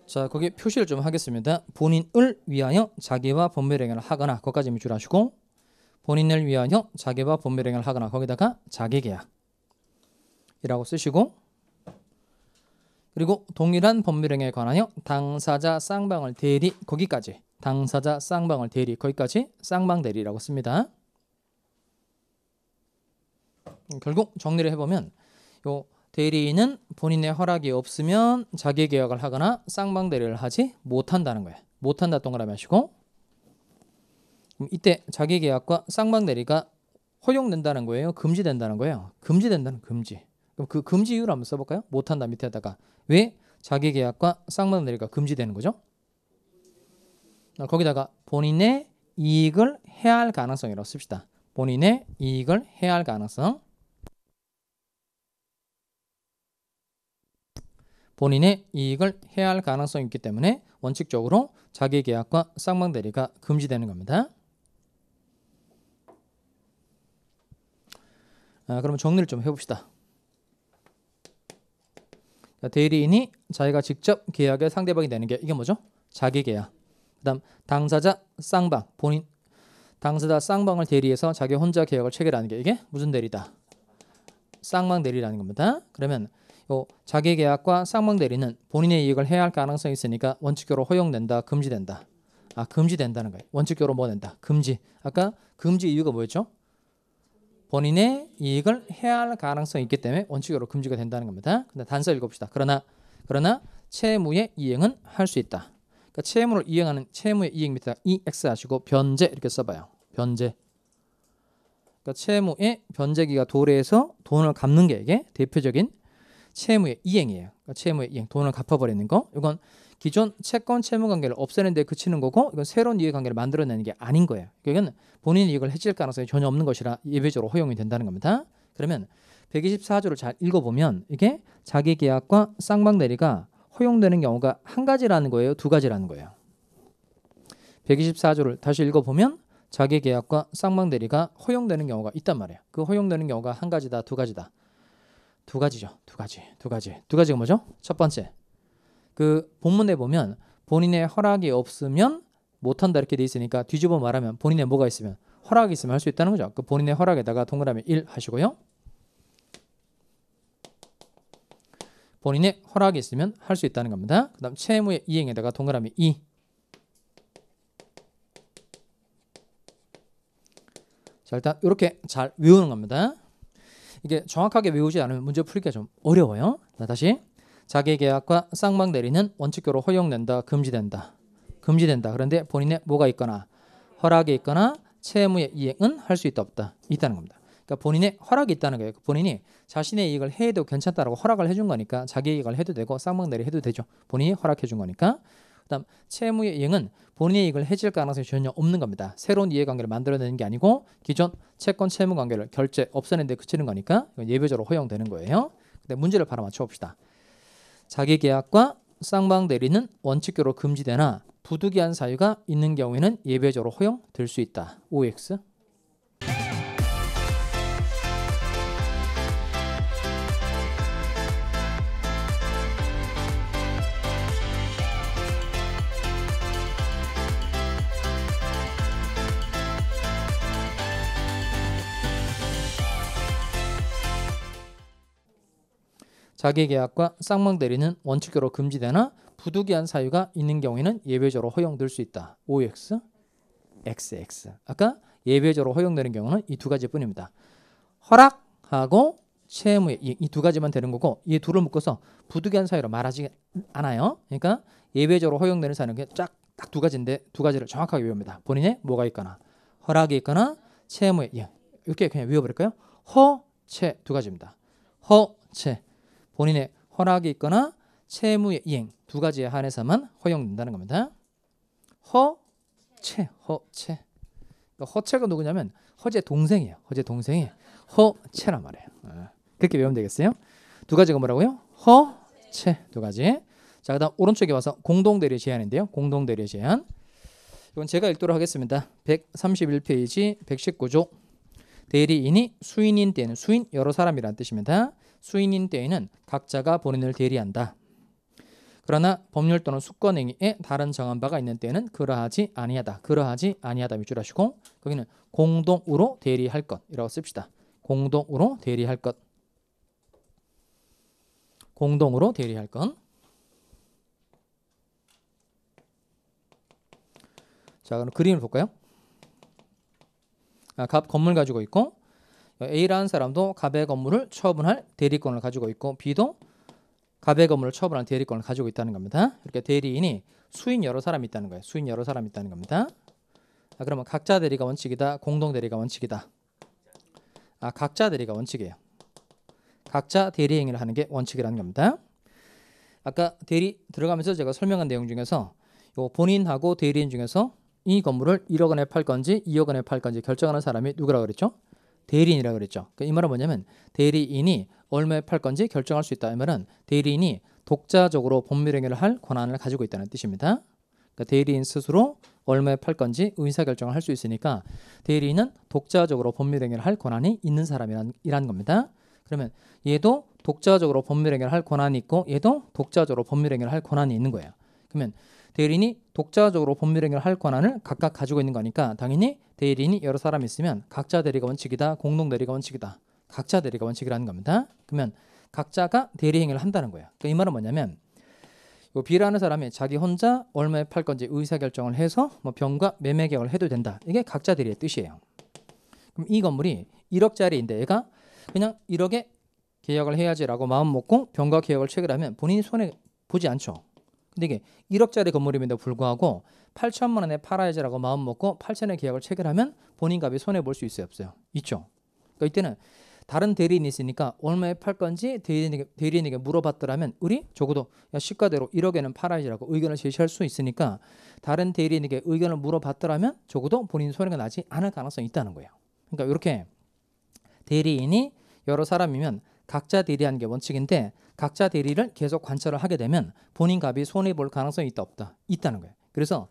자, 거기 표시를 좀 하겠습니다. 본인을 위하여 자기와 법률행위를 하거나 거기까지 밑줄 하시고 본인을 위하여 자기와 법률행위를 하거나 거기다가 자기계약이라고 쓰시고 그리고 동일한 법률행위에 관하여 당사자 쌍방을 대리 거기까지 당사자 쌍방을 대리 거기까지 쌍방대리라고 씁니다. 결국 정리를 해보면 요 대리인은 본인의 허락이 없으면 자기계약을 하거나 쌍방대리를 하지 못한다는 거예요. 못한다 동그라미 하시고 그럼 이때 자기계약과 쌍방대리가 허용된다는 거예요? 금지된다는 거예요? 금지된다는 금지. 그럼 그 금지 이유를 한번 써볼까요? 못한다 밑에다가. 왜 자기계약과 쌍방대리가 금지되는 거죠? 거기다가 본인의 이익을 해할 가능성이라고 씁시다. 본인의 이익을 해할 가능성. 본인의 이익을 해할 가능성이 있기 때문에 원칙적으로 자기계약과 쌍방대리가 금지되는 겁니다. 그러면 정리를 좀 해봅시다. 대리인이 자기가 직접 계약의 상대방이 되는 게 이게 뭐죠? 자기계약. 그다음 당사자 쌍방, 본인 당사자 쌍방을 대리해서 자기 혼자 계약을 체결하는 게 이게 무슨 대리다? 쌍방 대리라는 겁니다. 그러면 요 자기계약과 쌍방 대리는 본인의 이익을 해야 할 가능성이 있으니까 원칙적으로 허용된다, 금지된다. 금지된다는 거예요. 원칙적으로 뭐 된다? 금지. 아까 금지 이유가 뭐였죠? 본인의 이익을 해야 할 가능성이 있기 때문에 원칙적으로 금지가 된다는 겁니다. 근데 단서 읽어봅시다. 그러나 채무의 이행은 할 수 있다. 그러니까 채무를 이행하는 채무의 이행 밑에다 EX 하시고 변제 이렇게 써봐요. 변제. 그러니까 채무의 변제기가 도래해서 돈을 갚는 게 이게 대표적인 채무의 이행이에요. 그러니까 채무의 이행, 돈을 갚아버리는 거. 이건 기존 채권 채무 관계를 없애는 데 그치는 거고 이건 새로운 이해 관계를 만들어내는 게 아닌 거예요. 이건 본인의 이익을 해칠 가능성이 전혀 없는 것이라 예외적으로 허용이 된다는 겁니다. 그러면 124조를 잘 읽어보면 이게 자기계약과 쌍방대리가 허용되는 경우가 한 가지라는 거예요? 두 가지라는 거예요? 124조를 다시 읽어보면 자기계약과 쌍방대리가 허용되는 경우가 있단 말이에요. 그 허용되는 경우가 한 가지다, 두 가지다? 두 가지죠. 두 가지가 뭐죠? 첫 번째, 그 본문에 보면 본인의 허락이 없으면 못한다 이렇게 돼 있으니까 뒤집어 말하면 본인의 뭐가 있으면 허락이 있으면 할 수 있다는 거죠. 그 본인의 허락에다가 동그라미 1 하시고요. 본인의 허락이 있으면 할 수 있다는 겁니다. 그 다음 채무의 이행에다가 동그라미 2. 자, 일단 이렇게 잘 외우는 겁니다. 이게 정확하게 외우지 않으면 문제 풀기가 좀 어려워요. 자, 다시 자기계약과 쌍방대리는 원칙적으로 허용된다, 금지된다. 그런데 본인의 뭐가 있거나 허락이 있거나 채무의 이행은 할 수 있다, 없다. 있다는 겁니다. 그러니까 본인의 허락이 있다는 거예요. 본인이 자신의 이익을 해도 괜찮다라고 허락을 해준 거니까 자기 이익을 해도 되고 쌍방대리 해도 되죠. 본인이 허락해 준 거니까. 그다음 채무의 이행은 본인의 이익을 해칠 가능성이 전혀 없는 겁니다. 새로운 이해관계를 만들어내는 게 아니고 기존 채권 채무 관계를 결제 없애는 데 그치는 거니까 예외적으로 허용되는 거예요. 근데 문제를 바로 맞춰봅시다. 자기계약과 쌍방대리는 원칙적으로 금지되나 부득이한 사유가 있는 경우에는 예외적으로 허용될 수 있다. OX. 자기계약과 쌍방대리는 원칙적으로 금지되나 부득이한 사유가 있는 경우에는 예외적으로 허용될 수 있다. OX, XX. 아까 예외적으로 허용되는 경우는 이 두 가지뿐입니다. 허락하고 채무의 이 두 가지만 되는 거고 이 둘을 묶어서 부득이한 사유로 말하지 않아요. 그러니까 예외적으로 허용되는 사유는 딱 두 가지인데 두 가지를 정확하게 외웁니다. 본인의 뭐가 있거나 허락이 있거나 채무의 이행. 이렇게 그냥 외워버릴까요? 허채 두 가지입니다. 허채. 본인의 허락이 있거나 채무의 이행 두 가지에 한해서만 허용된다는 겁니다. 허채. 그러니까 허채가 누구냐면 허재 동생이에요. 허재 동생이 허채란 말이에요. 그렇게 외우면 되겠어요? 두 가지가 뭐라고요? 허채 두 가지. 자, 그다음 오른쪽에 와서 공동대리 제한인데요. 공동대리 제한. 이건 제가 읽도록 하겠습니다. 131페이지 119조. 대리인이 수인인 때에는 수인 여러 사람이라는 뜻입니다. 수인인 때에는 각자가 본인을 대리한다. 그러나 법률 또는 수권행위에 다른 정한 바가 있는 때에는 그러하지 아니하다. 그러하지 아니하다 밑줄 하시고 거기는 공동으로 대리할 것이라고 씁시다. 공동으로 대리할 것. 공동으로 대리할 것. 자, 그럼 그림을 볼까요? 갑 건물 가지고 있고 A라는 사람도 갑의 건물을 처분할 대리권을 가지고 있고 B도 갑의 건물을 처분할 대리권을 가지고 있다는 겁니다. 이렇게 대리인이 수인 여러 사람이 있다는 거예요. 수인 여러 사람이 있다는 겁니다. 그러면 각자 대리가 원칙이다, 공동 대리가 원칙이다. 각자 대리가 원칙이에요. 각자 대리 행위를 하는 게 원칙이라는 겁니다. 아까 대리 들어가면서 제가 설명한 내용 중에서 요 본인하고 대리인 중에서 이 건물을 1억 원에 팔 건지 2억 원에 팔 건지 결정하는 사람이 누구라고 그랬죠? 대리인이라고 그랬죠. 그러니까 이 말은 뭐냐면 대리인이 얼마에 팔 건지 결정할 수 있다. 이 말은 대리인이 독자적으로 법률행위를 할 권한을 가지고 있다는 뜻입니다. 그러니까 대리인 스스로 얼마에 팔 건지 의사결정을 할 수 있으니까 대리인은 독자적으로 법률행위를 할 권한이 있는 사람이란 겁니다. 그러면 얘도 독자적으로 법률행위를 할 권한이 있고 얘도 독자적으로 법률행위를 할 권한이 있는 거예요. 그러면 대리인이 독자적으로 법률행위를 할 권한을 각각 가지고 있는 거니까 당연히 대리인이 여러 사람이 있으면 각자 대리가 원칙이다, 공동 대리가 원칙이다. 각자 대리가 원칙이라는 겁니다. 그러면 각자가 대리 행위를 한다는 거예요. 그러니까 이 말은 뭐냐면 요 B라는 사람이 자기 혼자 얼마에 팔 건지 의사결정을 해서 뭐 병과 매매 계약을 해도 된다. 이게 각자 대리의 뜻이에요. 그럼 이 건물이 1억짜리인데 얘가 그냥 1억에 계약을 해야지라고 마음 먹고 병과 계약을 체결하면 본인이 손해 보지 않죠. 근데 이게 1억짜리 건물임에도 불구하고 8천만 원에 팔아야지라고 마음 먹고 8천에 계약을 체결하면 본인 값이 손해 볼 수 있어요, 없어요? 있죠. 그러니까 이때는 다른 대리인이 있으니까 얼마에 팔 건지 대리인에게 물어봤더라면 우리 적어도 야 시가대로 1억에는 팔아야지라고 의견을 제시할 수 있으니까 다른 대리인에게 의견을 물어봤더라면 적어도 본인 손해가 나지 않을 가능성이 있다는 거예요. 그러니까 이렇게 대리인이 여러 사람이면 각자 대리하는 게 원칙인데 각자 대리를 계속 관찰을 하게 되면 본인 값이 손해 볼 가능성이 있다 없다? 있다는 거예요. 그래서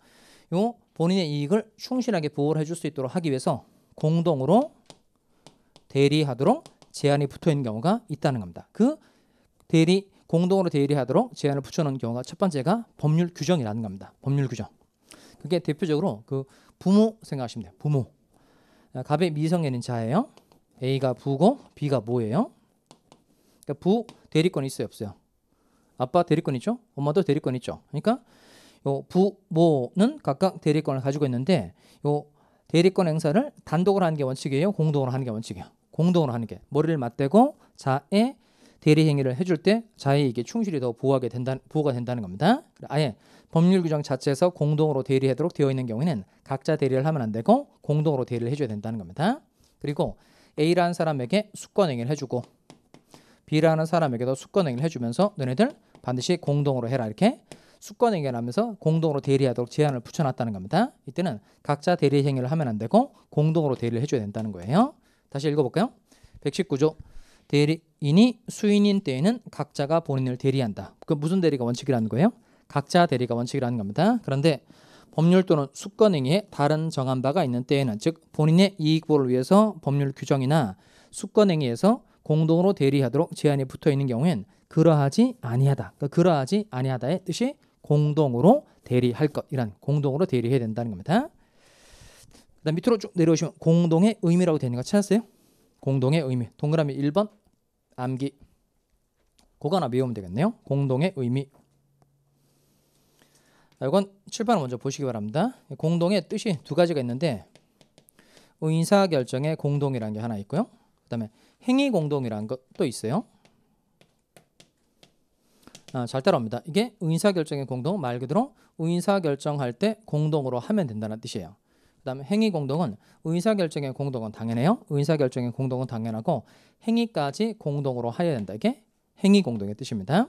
요 본인의 이익을 충실하게 보호를 해줄 수 있도록 하기 위해서 공동으로 대리하도록 제한이 붙어 있는 경우가 있다는 겁니다. 그 공동으로 대리하도록 제한을 붙여놓은 경우가 첫 번째가 법률 규정이라는 겁니다. 법률 규정. 그게 대표적으로 그 부모 생각하시면 돼요. 부모. 갑의 미성년인 자예요. A가 부고 B가 모예요. 그러니까 부 대리권이 있어요, 없어요? 아빠 대리권 있죠? 엄마도 대리권 있죠. 그러니까 요 부모는 각각 대리권을 가지고 있는데 요 대리권 행사를 단독으로 하는 게 원칙이에요, 공동으로 하는 게 원칙이에요. 공동으로 하는 게 머리를 맞대고 자의 대리 행위를 해줄 때 자의 이게 충실히 더 보호가 된다는 겁니다. 아예 법률 규정 자체에서 공동으로 대리하도록 되어 있는 경우에는 각자 대리를 하면 안 되고 공동으로 대리를 해줘야 된다는 겁니다. 그리고 A라는 사람에게 수권 행위를 해주고 B라는 사람에게도 수권 행위를 해주면서 너네들 반드시 공동으로 해라 이렇게 수권 행위를 하면서 공동으로 대리하도록 제한을 붙여놨다는 겁니다. 이때는 각자 대리 행위를 하면 안 되고 공동으로 대리를 해줘야 된다는 거예요. 다시 읽어볼까요? 119조 대리인이 수인인 때에는 각자가 본인을 대리한다. 그 무슨 대리가 원칙이라는 거예요? 각자 대리가 원칙이라는 겁니다. 그런데 법률 또는 수권 행위에 다른 정한 바가 있는 때에는 즉 본인의 이익 보호를 위해서 법률 규정이나 수권 행위에서 공동으로 대리하도록 제한이 붙어 있는 경우엔 그러하지 아니하다. 그러니까 그러하지 아니하다의 뜻이 공동으로 대리할 것 이란 공동으로 대리해야 된다는 겁니다. 그다음 밑으로 쭉 내려오시면 공동의 의미라고 되어 있는 거 찾았어요? 공동의 의미. 동그라미 1번 암기. 그거 하나 외우면 되겠네요. 공동의 의미. 이건 칠판을 먼저 보시기 바랍니다. 공동의 뜻이 두 가지가 있는데 의사결정의 공동이라는 게 하나 있고요. 그 다음에 행위공동이라는 것도 있어요. 잘 따라옵니다. 이게 의사결정의 공동 말 그대로 의사결정할 때 공동으로 하면 된다는 뜻이에요. 그 다음에 행위공동은 의사결정의 공동은 당연해요. 의사결정의 공동은 당연하고 행위까지 공동으로 해야 된다. 이게 행위공동의 뜻입니다.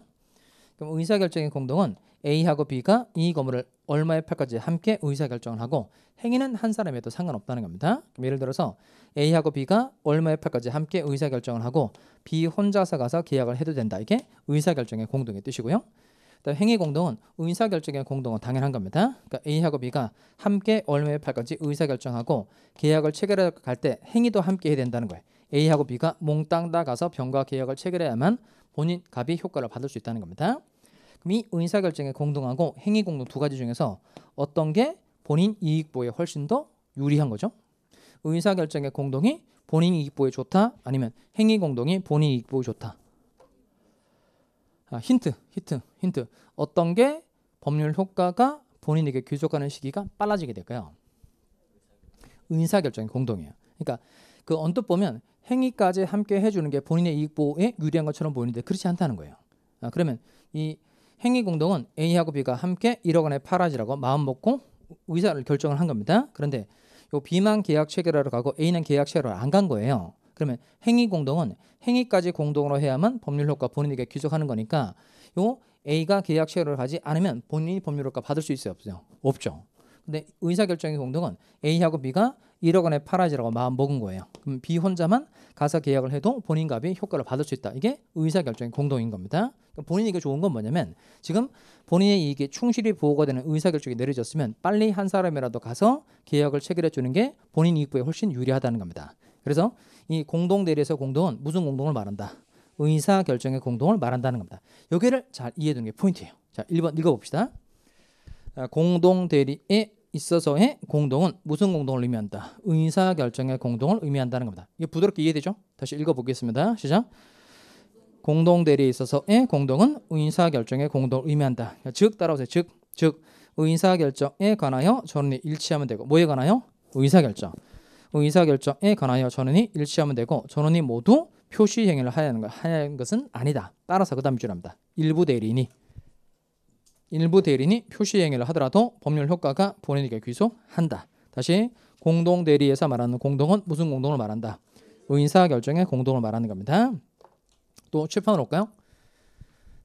그럼 의사결정의 공동은 A하고 B가 이 건물을 얼마에 팔까지 함께 의사결정을 하고 행위는 한 사람에도 상관없다는 겁니다. 그럼 예를 들어서 A하고 B가 얼마에 팔까지 함께 의사결정을 하고 B 혼자서 가서 계약을 해도 된다. 이게 의사결정의 공동의 뜻이고요. 행위공동은 의사결정의 공동은 당연한 겁니다. 그러니까 A하고 B가 함께 얼마에 팔 건지 의사결정하고 계약을 체결해 갈 때 행위도 함께 해야 된다는 거예요. A하고 B가 몽땅 다 가서 병과 계약을 체결해야만 본인 갑이 효과를 받을 수 있다는 겁니다. 그럼 이 의사결정의 공동하고 행위공동 두 가지 중에서 어떤 게 본인 이익보호에 훨씬 더 유리한 거죠? 의사결정의 공동이 본인 이익보호에 좋다? 아니면 행위공동이 본인 이익보호에 좋다? 힌트. 어떤 게 법률 효과가 본인에게 귀속하는 시기가 빨라지게 될까요? 의사결정의 공동이에요. 그러니까 그 언뜻 보면 행위까지 함께 해주는 게 본인의 이익보호에 유리한 것처럼 보이는데 그렇지 않다는 거예요. 그러면 이 행위공동은 A하고 B가 함께 1억 원에 팔아지라고 마음 먹고 의사를 결정을 한 겁니다. 그런데 요 B만 계약 체결하러 가고 A는 계약 체결하러 안 간 거예요. 그러면 행위 공동은 행위까지 공동으로 해야만 법률 효과 본인에게 귀속하는 거니까 요 A가 계약 체결을 가지 않으면 본인이 법률 효과 받을 수 있어요, 없어요? 없죠. 근데 의사결정의 공동은 A하고 B가 1억 원에 팔아지라고 마음 먹은 거예요. 그럼 B 혼자만 가서 계약을 해도 본인과 의 효과를 받을 수 있다. 이게 의사결정의 공동인 겁니다. 그러니까 본인에게 좋은 건 뭐냐면 지금 본인의 이익에 충실히 보호가 되는 의사결정이 내려졌으면 빨리 한 사람이라도 가서 계약을 체결해 주는 게 본인 이익부에 훨씬 유리하다는 겁니다. 그래서 이 공동대리에서 공동은 무슨 공동을 말한다? 의사결정의 공동을 말한다는 겁니다. 여기를 잘 이해해두는 게 포인트예요. 자, 1번 읽어봅시다. 공동대리에 있어서의 공동은 무슨 공동을 의미한다? 의사결정의 공동을 의미한다는 겁니다. 이게 부드럽게 이해되죠? 다시 읽어보겠습니다. 시작. 공동대리에 있어서의 공동은 의사결정의 공동을 의미한다. 즉 따라오세요. 즉 의사결정에 관하여 전원이 일치하면 되고 뭐에 관하여? 의사결정에 관하여 전원이 일치하면 되고 전원이 모두 표시행위를 하야 하는 것은 아니다. 따라서 그 다음 줄합니다. 일부 대리인이 표시행위를 하더라도 법률 효과가 본인에게 귀속한다. 다시 공동대리에서 말하는 공동은 무슨 공동을 말한다? 의사결정의 공동을 말하는 겁니다. 또 칠판으로 올까요?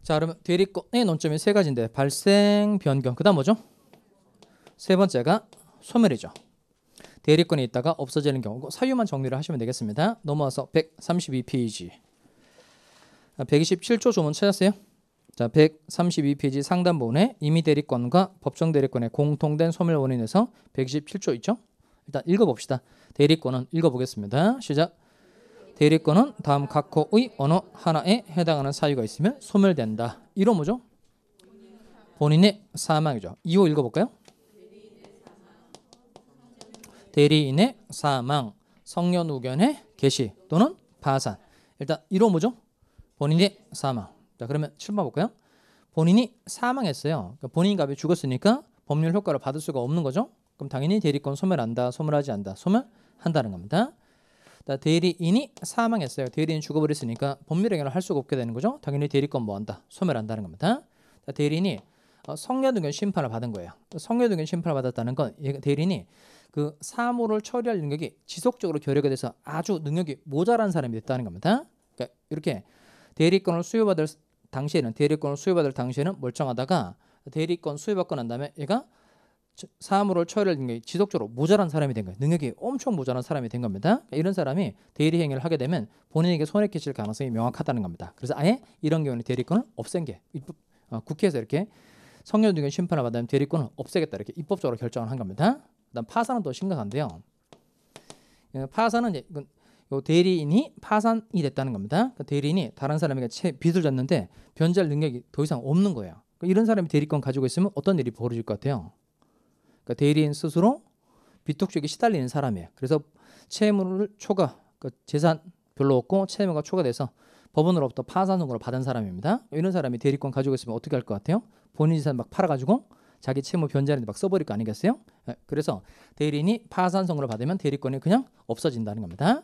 자, 그러면 대리권의 논점이 세 가지인데 발생, 변경, 그 다음 뭐죠? 세 번째가 소멸이죠. 대리권이 있다가 없어지는 경우고 사유만 정리를 하시면 되겠습니다. 넘어와서 132페이지 127조 조문 찾았어요? 자, 132페이지 상단부분에 임의 대리권과 법정 대리권의 공통된 소멸 원인에서 127조 있죠? 일단 읽어봅시다. 대리권은 읽어보겠습니다. 시작. 대리권은 다음 각호의 어느 하나에 해당하는 사유가 있으면 소멸된다. 1호 뭐죠? 본인의 사망이죠. 2호 읽어볼까요? 대리인의 사망, 성년후견의 개시 또는 파산. 일단 1호 뭐죠? 본인의 사망. 자, 그러면 7번 볼까요? 본인이 사망했어요. 그러니까 본인 값이 죽었으니까 법률 효과를 받을 수가 없는 거죠. 그럼 당연히 대리권 소멸한다, 소멸하지 않다, 소멸한다는 겁니다. 자, 대리인이 사망했어요. 대리인 죽어버렸으니까 법률행위를 할 수가 없게 되는 거죠. 당연히 대리권 뭐한다, 소멸한다는 겁니다. 자, 대리인이 성년후견 심판을 받은 거예요. 성년후견 심판을 받았다는 건 대리인이 그 사무를 처리할 능력이 지속적으로 결여가 돼서 아주 능력이 모자란 사람이 됐다는 겁니다. 그러니까 이렇게 대리권을 수여받을 당시에는 멀쩡하다가 대리권 수여받고 난 다음에 얘가 사무를 처리할 능력이 지속적으로 모자란 사람이 된 거예요. 능력이 엄청 모자란 사람이 된 겁니다. 그러니까 이런 사람이 대리 행위를 하게 되면 본인에게 손해 끼칠 가능성이 명확하다는 겁니다. 그래서 아예 이런 경우는 대리권을 없앤 게 국회에서 이렇게 성년후견 심판을 받으면 대리권을 없애겠다 이렇게 입법적으로 결정을 한 겁니다. 그다음 파산은 더 심각한데요. 파산은 요 대리인이 파산이 됐다는 겁니다. 그러니까 대리인이 다른 사람에게 빚을 졌는데 변제할 능력이 더 이상 없는 거예요. 그러니까 이런 사람이 대리권 가지고 있으면 어떤 일이 벌어질 것 같아요? 그러니까 대리인 스스로 비톡주의에 시달리는 사람이에요. 그래서 채무를 재산 별로 없고 채무가 초과돼서 법원으로부터 파산 선고를 받은 사람입니다. 이런 사람이 대리권 가지고 있으면 어떻게 할 것 같아요? 본인 재산 막 팔아가지고 자기 채무 변제하는데 막 써버릴 거 아니겠어요? 그래서 대리인이 파산 선고를 받으면 대리권이 그냥 없어진다는 겁니다.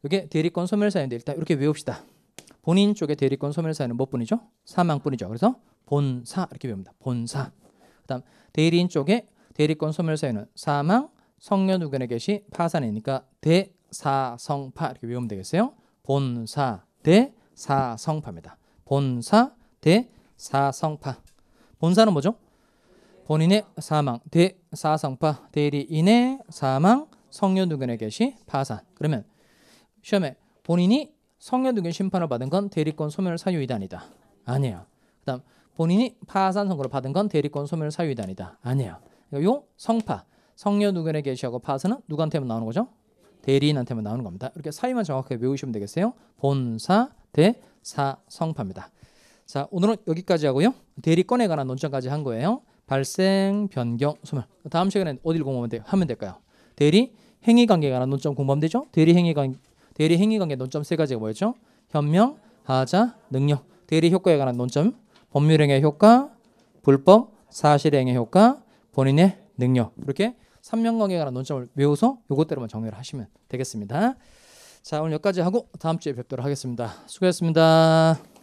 이게 대리권 소멸 사유인데 일단 이렇게 외웁시다. 본인 쪽의 대리권 소멸 사유는 몇 분이죠? 사망뿐이죠. 그래서 본사 이렇게 외웁니다. 본사. 그다음 대리인 쪽의 대리권 소멸 사유는 사망, 성년후견의 개시, 파산이니까 대사성파 이렇게 외우면 되겠어요. 본사, 대사성파입니다. 본사, 대사성파. 본사는 뭐죠? 본인의 사망, 대사성파, 대리인의 사망, 성년후견의 개시, 파산. 그러면 시험에 본인이 성년후견 심판을 받은 건 대리권 소멸 사유이다 아니다? 아니에요. 그다음 본인이 파산 선고를 받은 건 대리권 소멸 사유이다 아니다? 아니에요. 요 성파, 성년후견의 개시하고 파산은 누구한테만 나오는 거죠? 대리인한테만 나오는 겁니다. 이렇게 사유만 정확하게 외우시면 되겠어요. 본사, 대사, 성파입니다. 자, 오늘은 여기까지 하고요. 대리권에 관한 논점까지 한 거예요. 발생, 변경, 소멸. 다음 시간에 어디를 하면 될까요? 대리 행위관계에 관한 논점 공부하면 되죠. 대리 행위관계 논점 세 가지가 뭐였죠? 현명, 하자, 능력. 대리 효과에 관한 논점, 법률행위의 효과, 불법, 사실행위의 효과, 본인의 능력. 이렇게 3명관계에 관한 논점을 외워서 요것대로만 정리를 하시면 되겠습니다. 자, 오늘 여기까지 하고 다음 주에 뵙도록 하겠습니다. 수고하셨습니다.